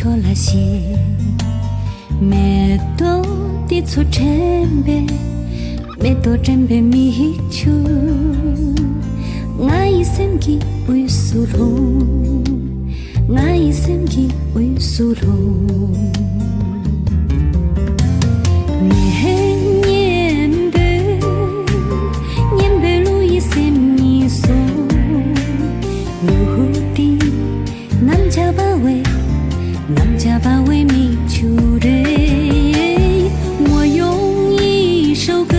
错了心，没多的错真别，没多真别迷处，爱心机为苏龙，爱心机为苏龙。남자 바위 미추래， 我用一首歌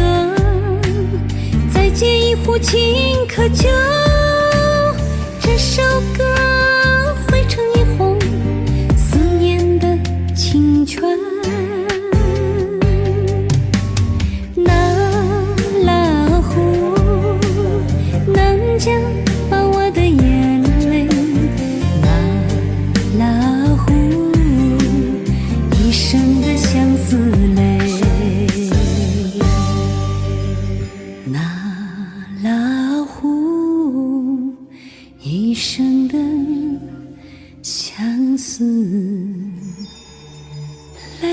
再借一壶青稞酒，这首歌汇成一泓思念的清泉。那拉湖南家把我的眼泪，那拉湖一生的相思泪，那拉湖一生的相思泪。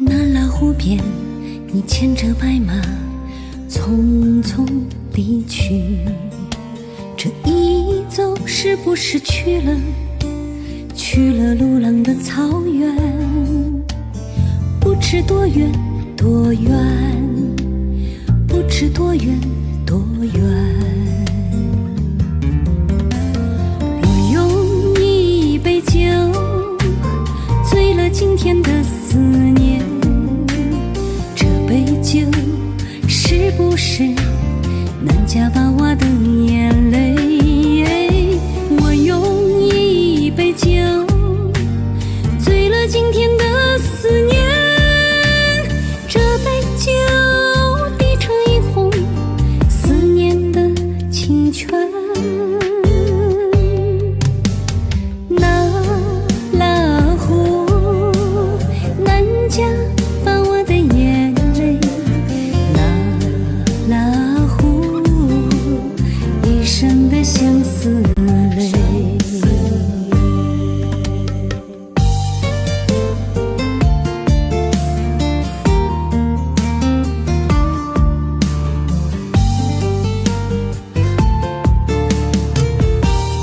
南拉湖边，你牵着白马，匆匆离去。这一走，是不是去了鲁朗的草原？不知多远多远，不知多远多远。我用一杯酒，醉了今天的思念。酒是不是南家把我的眼泪？我用一杯酒，醉了今天的思念。这杯酒滴成一泓思念的清泉。那拉湖南家把我的眼泪，拉湖一生的相思。